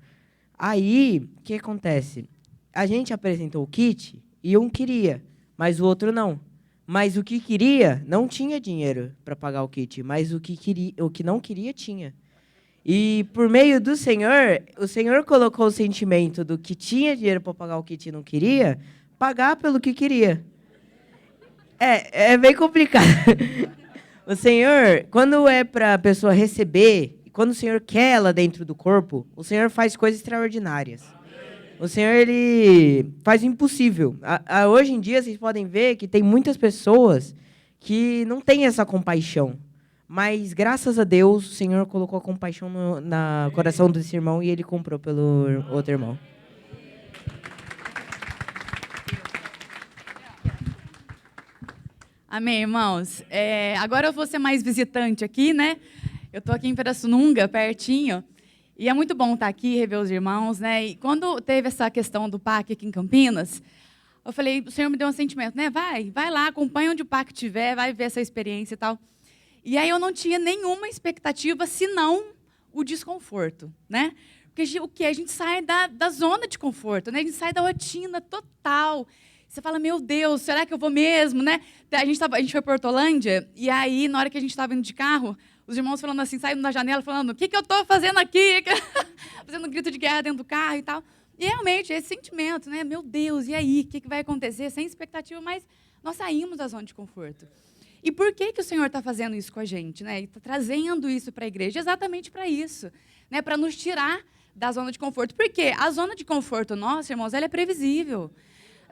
Speaker 15: Aí, o que acontece? A gente apresentou o kit e um queria, mas o outro não. Mas o que queria não tinha dinheiro para pagar o kit, mas o que não queria tinha. E por meio do Senhor, o Senhor colocou o sentimento do que tinha dinheiro para pagar o kit e não queria, pagar pelo que queria. É bem complicado. O Senhor, quando é para a pessoa receber, quando o Senhor quer ela dentro do corpo, o Senhor faz coisas extraordinárias. O Senhor, Ele faz o impossível. Hoje em dia, vocês podem ver que tem muitas pessoas que não têm essa compaixão. Mas, graças a Deus, o Senhor colocou a compaixão no coração desse irmão e ele comprou pelo outro irmão.
Speaker 11: Amém, irmãos. Agora eu vou ser mais visitante aqui, né? Eu estou aqui em Pirassununga, pertinho. E é muito bom estar aqui, rever os irmãos, né? E quando teve essa questão do PAC aqui em Campinas, eu falei, o Senhor me deu um sentimento, né? Vai lá, acompanha onde o PAC estiver, vai ver essa experiência e tal. E aí eu não tinha nenhuma expectativa, senão o desconforto, né? Porque o que? A gente sai da zona de conforto, né? A gente sai da rotina total. Você fala, meu Deus, será que eu vou mesmo, né? A gente foi para Hortolândia, e aí, na hora que a gente estava indo de carro, os irmãos falando assim, saindo da janela, falando, o que eu estou fazendo aqui? Fazendo um grito de guerra dentro do carro e tal. E realmente, esse sentimento, né? Meu Deus, e aí? O que vai acontecer? Sem expectativa, mas nós saímos da zona de conforto. E por que o Senhor está fazendo isso com a gente, né? Está trazendo isso para a igreja exatamente para isso, né? Para nos tirar da zona de conforto. Por quê? A zona de conforto nossa, irmãos, ela é previsível.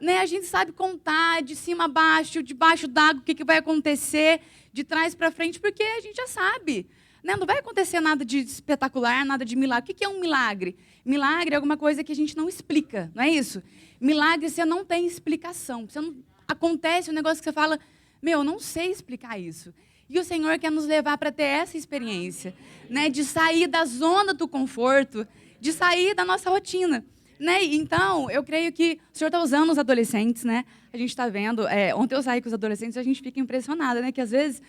Speaker 11: Né? A gente sabe contar de cima a baixo, debaixo d'água, o que vai acontecer, de trás para frente, porque a gente já sabe. Né? Não vai acontecer nada de espetacular, nada de milagre. O que é um milagre? Milagre é alguma coisa que a gente não explica, não é isso? Milagre você não tem explicação. Você não... Acontece um negócio que você fala, meu, eu não sei explicar isso. E o Senhor quer nos levar para ter essa experiência, né? De sair da zona do conforto, de sair da nossa rotina. Né? Então, eu creio que o Senhor está usando os adolescentes, né? A gente está vendo, ontem eu saí com os adolescentes e a gente fica impressionada, né? Que às vezes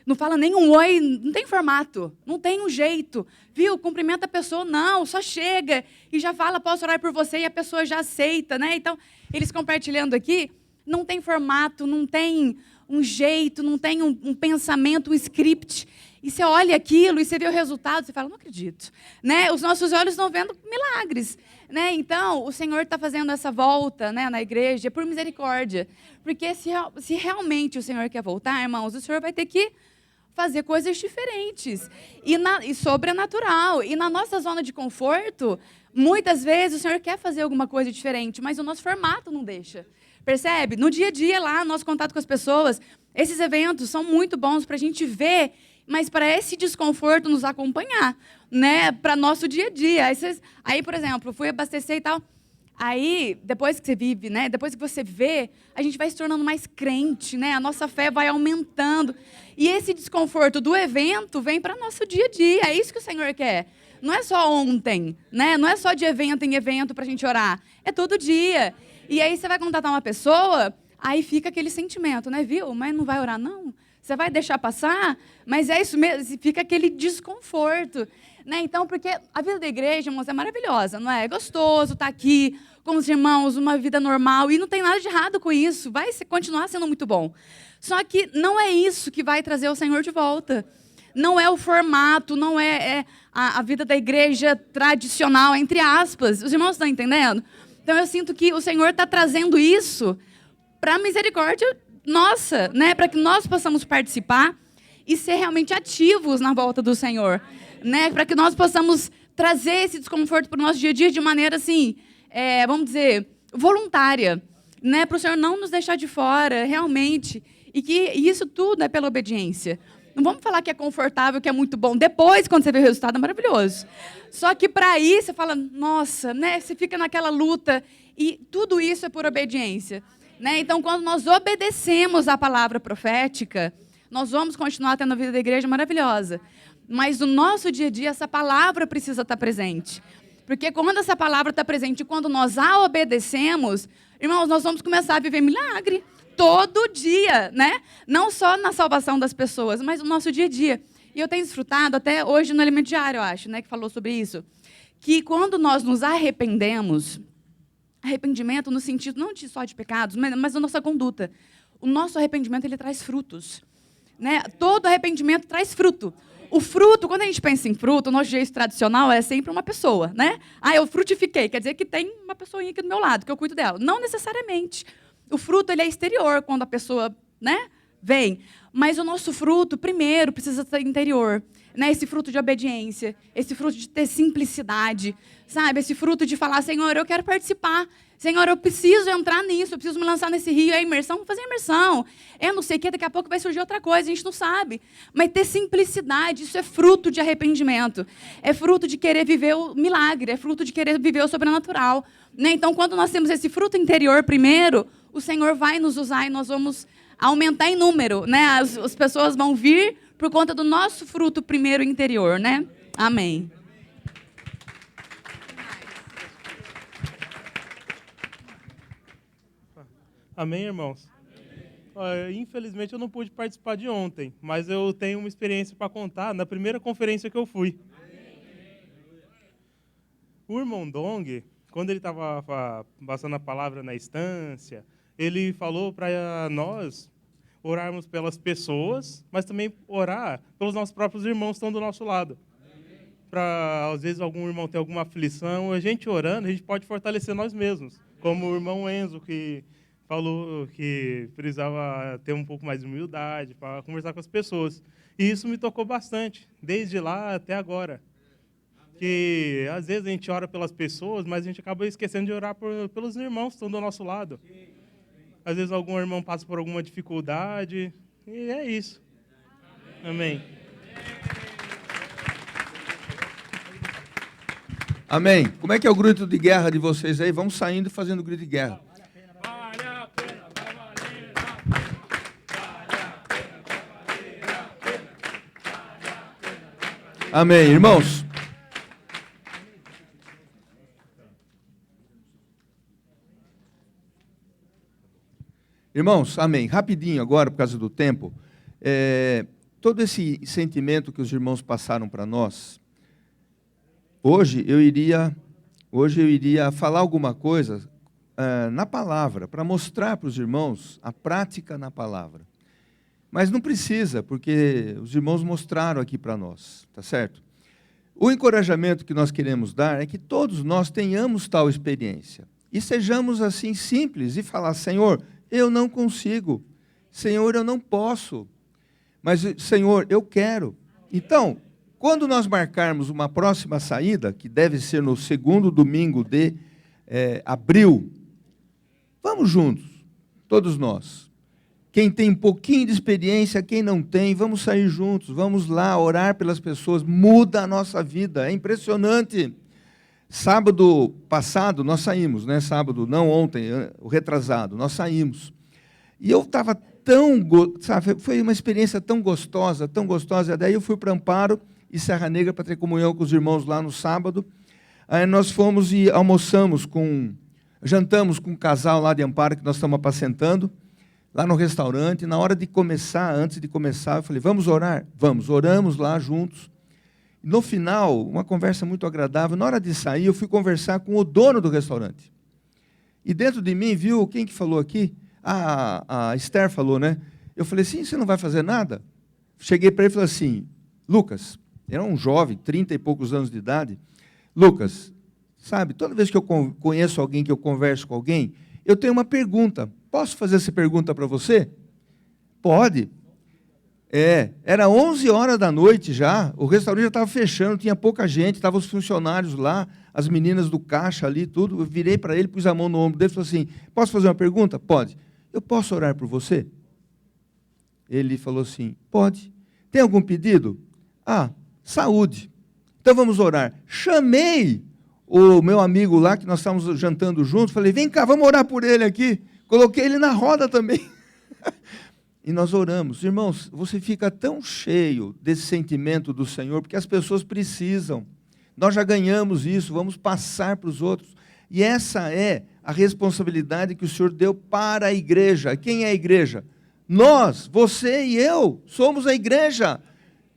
Speaker 11: não fala nem um oi, não tem formato, não tem um jeito, viu? Cumprimenta a pessoa, não, só chega e já fala, posso orar por você, e a pessoa já aceita, né? Então, eles compartilhando aqui, não tem formato, não tem um jeito, não tem um pensamento, um script. E você olha aquilo e você vê o resultado, você fala, não acredito. Né? Os nossos olhos estão vendo milagres. Né? Então, o Senhor está fazendo essa volta, né, na igreja por misericórdia. Porque se realmente o Senhor quer voltar, irmãos, o Senhor vai ter que fazer coisas diferentes e sobrenatural. E na nossa zona de conforto, muitas vezes o Senhor quer fazer alguma coisa diferente, mas o nosso formato não deixa. Percebe? No dia a dia lá, nosso contato com as pessoas, esses eventos são muito bons para a gente ver, mas para esse desconforto nos acompanhar, né? Para nosso dia a dia. Aí, por exemplo, fui abastecer e tal. Aí, depois que você vive, né? Depois que você vê, a gente vai se tornando mais crente, né? A nossa fé vai aumentando. E esse desconforto do evento vem para nosso dia a dia. É isso que o Senhor quer. Não é só ontem, né? Não é só de evento em evento para a gente orar. É todo dia. E aí você vai contatar uma pessoa, aí fica aquele sentimento, né? Viu? Mas não vai orar, não? Você vai deixar passar? Mas é isso mesmo, fica aquele desconforto. Né? Então, porque a vida da igreja, irmãos, é maravilhosa, não é? É gostoso estar aqui com os irmãos, uma vida normal, e não tem nada de errado com isso, vai continuar sendo muito bom. Só que não é isso que vai trazer o Senhor de volta. Não é o formato, não é a vida da igreja tradicional, entre aspas. Os irmãos estão entendendo? Então, eu sinto que o Senhor está trazendo isso para a misericórdia nossa, né? Para que nós possamos participar e ser realmente ativos na volta do Senhor, né? Para que nós possamos trazer esse desconforto para o nosso dia a dia de maneira, assim, vamos dizer, voluntária, né? Para o Senhor não nos deixar de fora, realmente, e que isso tudo é pela obediência. Não vamos falar que é confortável, que é muito bom. Depois, quando você vê o resultado, é maravilhoso. Só que para ir, você fala, nossa, né? Você fica naquela luta, e tudo isso é por obediência. Né? Então, quando nós obedecemos a palavra profética, nós vamos continuar tendo a vida da igreja maravilhosa. Mas no nosso dia a dia, essa palavra precisa estar presente. Porque quando essa palavra está presente, quando nós a obedecemos, irmãos, nós vamos começar a viver milagre. Todo dia, né? Não só na salvação das pessoas, mas no nosso dia a dia. E eu tenho desfrutado, até hoje no Elemento Diário, eu acho, né, que falou sobre isso, que quando nós nos arrependemos, arrependimento no sentido não só de pecados, mas da nossa conduta. O nosso arrependimento, ele traz frutos. Né? Todo arrependimento traz fruto. O fruto, quando a gente pensa em fruto, o nosso jeito tradicional é sempre uma pessoa. Né? Ah, eu frutifiquei, quer dizer que tem uma pessoinha aqui do meu lado, que eu cuido dela. Não necessariamente. O fruto ele é exterior, quando a pessoa, né, vem. Mas o nosso fruto, primeiro, precisa ser interior. Né? Esse fruto de obediência, esse fruto de ter simplicidade, sabe? Esse fruto de falar, Senhor, eu quero participar. Senhor, eu preciso entrar nisso, eu preciso me lançar nesse rio. É imersão, vou fazer imersão. Eu não sei o que, daqui a pouco vai surgir outra coisa, a gente não sabe. Mas ter simplicidade, isso é fruto de arrependimento. É fruto de querer viver o milagre, é fruto de querer viver o sobrenatural. Né? Então, quando nós temos esse fruto interior primeiro, o Senhor vai nos usar e nós vamos aumentar em número. Né? As pessoas vão vir por conta do nosso fruto primeiro interior. Né? Amém.
Speaker 16: Amém, irmãos? Infelizmente, eu não pude participar de ontem, mas eu tenho uma experiência para contar na primeira conferência que eu fui. O irmão Dong, quando ele estava passando a palavra na instância, ele falou para nós orarmos pelas pessoas, mas também orar pelos nossos próprios irmãos que estão do nosso lado. Para, às vezes, algum irmão ter alguma aflição, a gente orando, a gente pode fortalecer nós mesmos. Como o irmão Enzo, que falou que precisava ter um pouco mais de humildade para conversar com as pessoas. E isso me tocou bastante, desde lá até agora. Que, às vezes, a gente ora pelas pessoas, mas a gente acaba esquecendo de orar pelos irmãos que estão do nosso lado. Às vezes, algum irmão passa por alguma dificuldade, e é isso. Amém.
Speaker 1: Amém. Como é que é o grito de guerra de vocês aí? Vamos saindo e fazendo o grito de guerra. Amém. Irmãos, amém. Rapidinho agora, por causa do tempo. Todo esse sentimento que os irmãos passaram para nós, hoje eu iria falar alguma coisa na palavra, para mostrar para os irmãos a prática na palavra. Mas não precisa, porque os irmãos mostraram aqui para nós, tá certo? O encorajamento que nós queremos dar é que todos nós tenhamos tal experiência. E sejamos assim simples e falar, Senhor, eu não consigo. Senhor, eu não posso. Mas, Senhor, eu quero. Então, quando nós marcarmos uma próxima saída, que deve ser no segundo domingo de abril, vamos juntos, todos nós. Quem tem um pouquinho de experiência, quem não tem, vamos sair juntos, vamos lá orar pelas pessoas, muda a nossa vida, é impressionante. Sábado passado nós saímos, né? Sábado, não ontem, o retrasado, nós saímos. E eu estava sabe, foi uma experiência tão gostosa, daí eu fui para Amparo e Serra Negra para ter comunhão com os irmãos lá no sábado. Aí nós fomos e jantamos com um casal lá de Amparo que nós estamos apacentando, lá no restaurante. Na hora de começar, antes de começar, eu falei, vamos orar? Vamos, oramos lá juntos. No final, uma conversa muito agradável. Na hora de sair, eu fui conversar com o dono do restaurante. E dentro de mim, viu, quem que falou aqui? A Esther falou, né? Eu falei, sim, você não vai fazer nada? Cheguei para ele e falei assim, Lucas, era um jovem, 30 e poucos anos de idade. Lucas, sabe, toda vez que eu conheço alguém, que eu converso com alguém, eu tenho uma pergunta. Posso fazer essa pergunta para você? Pode. Era 11 horas da noite já, o restaurante já estava fechando, tinha pouca gente, estavam os funcionários lá, as meninas do caixa ali, tudo. Eu virei para ele, pus a mão no ombro dele e falei assim, posso fazer uma pergunta? Pode. Eu posso orar por você? Ele falou assim, pode. Tem algum pedido? Saúde. Então vamos orar. Chamei o meu amigo lá, que nós estávamos jantando juntos, falei, vem cá, vamos orar por ele aqui. Coloquei ele na roda também. E nós oramos. Irmãos, você fica tão cheio desse sentimento do Senhor, porque as pessoas precisam. Nós já ganhamos isso, vamos passar para os outros. E essa é a responsabilidade que o Senhor deu para a igreja. Quem é a igreja? Nós, você e eu, somos a igreja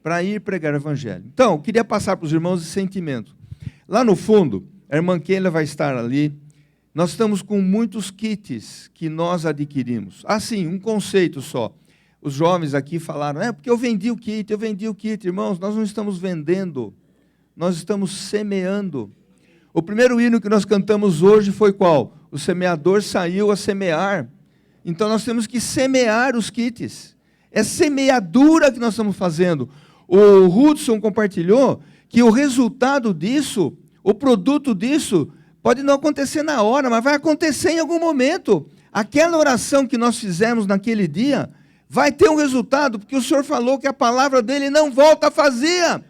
Speaker 1: para ir pregar o evangelho. Então, eu queria passar para os irmãos esse sentimento. Lá no fundo, a irmã Keila vai estar ali. Nós estamos com muitos kits que nós adquirimos. Sim, um conceito só. Os jovens aqui falaram, porque eu vendi o kit. Irmãos, nós não estamos vendendo, nós estamos semeando. O primeiro hino que nós cantamos hoje foi qual? O semeador saiu a semear. Então nós temos que semear os kits. É semeadura que nós estamos fazendo. O Hudson compartilhou que o resultado disso, o produto disso, pode não acontecer na hora, mas vai acontecer em algum momento. Aquela oração que nós fizemos naquele dia vai ter um resultado, porque o Senhor falou que a palavra dele não volta vazia.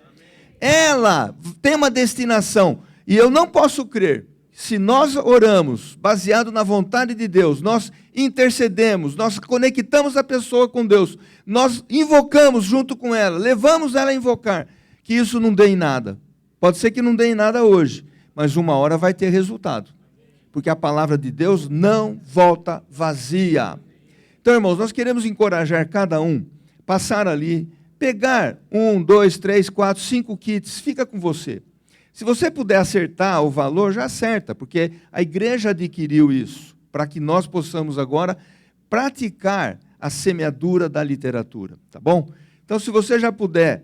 Speaker 1: Ela tem uma destinação. E eu não posso crer, se nós oramos baseado na vontade de Deus, nós intercedemos, nós conectamos a pessoa com Deus, nós invocamos junto com ela, levamos ela a invocar, que isso não dê em nada. Pode ser que não dê em nada hoje, mas uma hora vai ter resultado. Porque a palavra de Deus não volta vazia. Então, irmãos, nós queremos encorajar cada um, passar ali, pegar 1, 2, 3, 4, 5 kits, fica com você. Se você puder acertar o valor, já acerta, porque a igreja adquiriu isso, para que nós possamos agora praticar a semeadura da literatura, tá bom? Então, se você já puder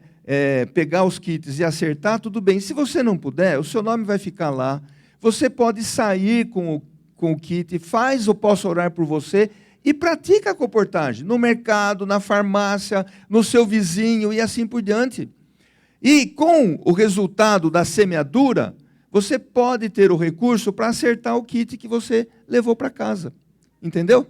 Speaker 1: pegar os kits e acertar, tudo bem. Se você não puder, o seu nome vai ficar lá. Você pode sair com o kit, faz o Posso Orar por Você e pratica a comportagem no mercado, na farmácia, no seu vizinho e assim por diante. E com o resultado da semeadura, você pode ter o recurso para acertar o kit que você levou para casa. Entendeu?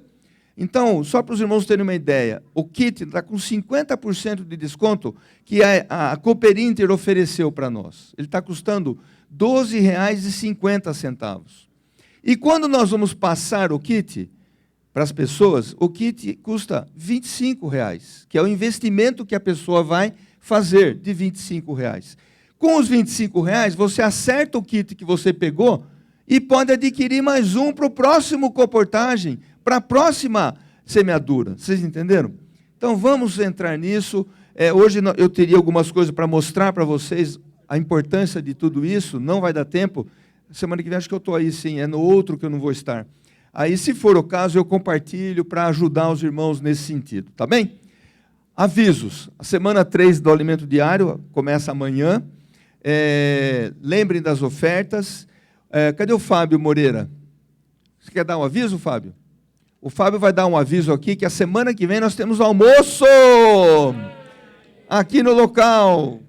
Speaker 1: Então, só para os irmãos terem uma ideia, o kit está com 50% de desconto que a Cooper Inter ofereceu para nós. Ele está custando R$ 12,50. E quando nós vamos passar o kit para as pessoas, o kit custa R$ 25, que é o investimento que a pessoa vai fazer de R$ 25. Com os R$ 25, você acerta o kit que você pegou e pode adquirir mais um para o próximo comportagem, para a próxima semeadura. Vocês entenderam? Então, vamos entrar nisso. Hoje eu teria algumas coisas para mostrar para vocês a importância de tudo isso. Não vai dar tempo. Semana que vem acho que eu estou aí, sim. É no outro que eu não vou estar. Aí, se for o caso, eu compartilho para ajudar os irmãos nesse sentido. Tá bem? Avisos. A semana 3 do Alimento Diário começa amanhã. Lembrem das ofertas. Cadê o Fábio Moreira? Você quer dar um aviso, Fábio? O Fábio vai dar um aviso aqui, que a semana que vem nós temos almoço aqui no local.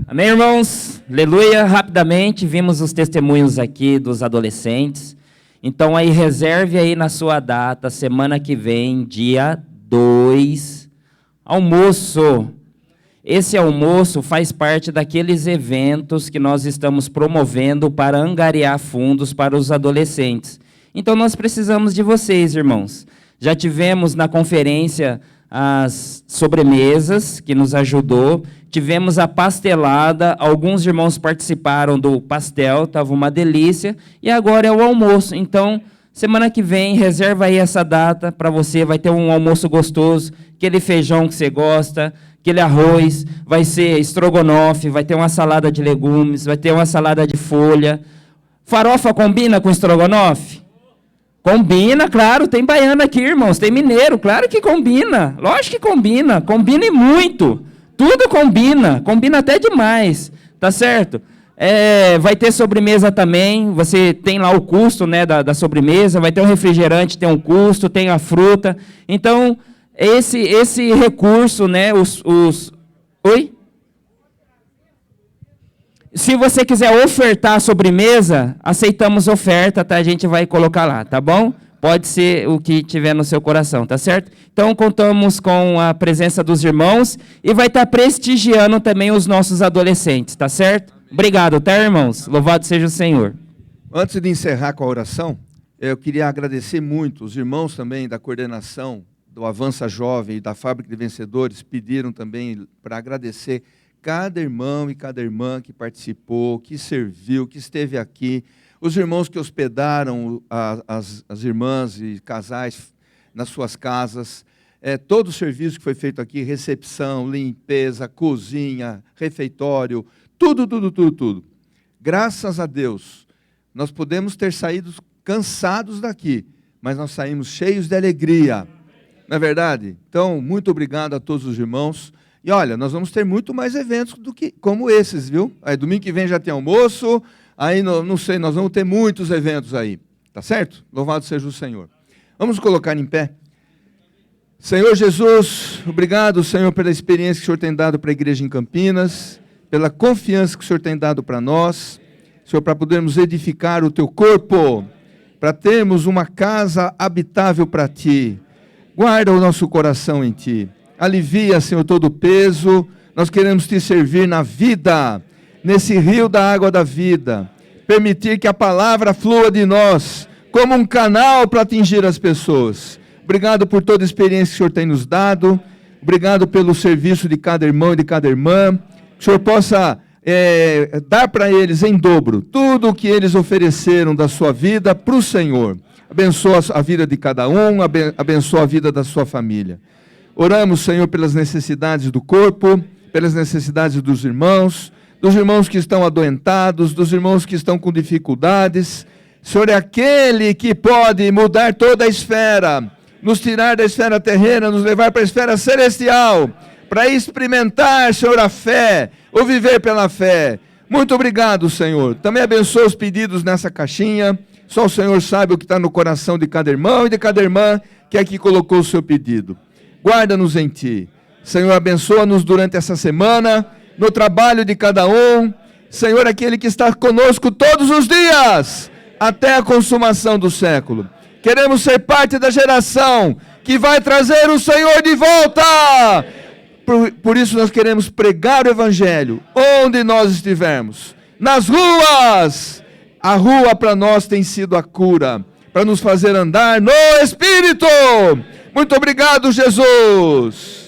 Speaker 17: Amém, irmãos? Aleluia. Rapidamente, vimos os testemunhos aqui dos adolescentes. Então, aí, reserve aí na sua data, semana que vem, dia 2, almoço. Esse almoço faz parte daqueles eventos que nós estamos promovendo para angariar fundos para os adolescentes. Então, nós precisamos de vocês, irmãos. Já tivemos na conferência as sobremesas, que nos ajudou. Tivemos a pastelada, alguns irmãos participaram do pastel, estava uma delícia. E agora é o almoço. Então, semana que vem, reserva aí essa data para você. Vai ter um almoço gostoso, aquele feijão que você gosta, aquele arroz, vai ser estrogonofe, vai ter uma salada de legumes, vai ter uma salada de folha. Farofa combina com estrogonofe? Combina, claro, tem baiano aqui, irmãos, tem mineiro, claro que combina, lógico que combina, combina e muito, tudo combina, combina até demais, tá certo? Vai ter sobremesa também, você tem lá o custo, né, da sobremesa, vai ter um refrigerante, tem um custo, tem a fruta, então, esse recurso, né, Oi? Se você quiser ofertar a sobremesa, aceitamos oferta, tá? A gente vai colocar lá, tá bom? Pode ser o que tiver no seu coração, tá certo? Então, contamos com a presença dos irmãos e vai estar prestigiando também os nossos adolescentes, tá certo? Obrigado, tá, irmãos? Louvado seja o Senhor.
Speaker 1: Antes de encerrar com a oração, eu queria agradecer muito. Os irmãos também da coordenação do Avança Jovem e da Fábrica de Vencedores pediram também para agradecer cada irmão e cada irmã que participou, que serviu, que esteve aqui, os irmãos que hospedaram as irmãs e casais nas suas casas, todo o serviço que foi feito aqui, recepção, limpeza, cozinha, refeitório, tudo. Graças a Deus, nós podemos ter saído cansados daqui, mas nós saímos cheios de alegria, não é verdade? Então, muito obrigado a todos os irmãos. E olha, nós vamos ter muito mais eventos como esses, viu? Aí domingo que vem já tem almoço, aí não sei, nós vamos ter muitos eventos aí, tá certo? Louvado seja o Senhor. Vamos colocar em pé. Senhor Jesus, obrigado, Senhor, pela experiência que o Senhor tem dado para a igreja em Campinas, pela confiança que o Senhor tem dado para nós, Senhor, para podermos edificar o teu corpo, para termos uma casa habitável para ti. Guarda o nosso coração em ti. Alivia, Senhor, todo o peso. Nós queremos te servir na vida, nesse rio da água da vida. Permitir que a palavra flua de nós, como um canal para atingir as pessoas. Obrigado por toda a experiência que o Senhor tem nos dado. Obrigado pelo serviço de cada irmão e de cada irmã. Que o Senhor possa dar para eles em dobro tudo o que eles ofereceram da sua vida para o Senhor. Abençoa a vida de cada um, abençoa a vida da sua família. Oramos, Senhor, pelas necessidades do corpo, pelas necessidades dos irmãos que estão adoentados, dos irmãos que estão com dificuldades. O Senhor é aquele que pode mudar toda a esfera. nos tirar da esfera terrena, nos levar para a esfera celestial, para experimentar, Senhor, a fé, ou viver pela fé. Muito obrigado, Senhor. Também abençoa os pedidos nessa caixinha. Só o Senhor sabe o que está no coração de cada irmão e de cada irmã que aqui colocou o seu pedido. Guarda-nos em Ti. Senhor, abençoa-nos durante essa semana, no trabalho de cada um. Senhor, aquele que está conosco todos os dias, até a consumação do século. Queremos ser parte da geração que vai trazer o Senhor de volta. Por isso nós queremos pregar o Evangelho onde nós estivermos. Nas ruas. A rua para nós tem sido a cura, para nos fazer andar no Espírito. Muito obrigado, Jesus.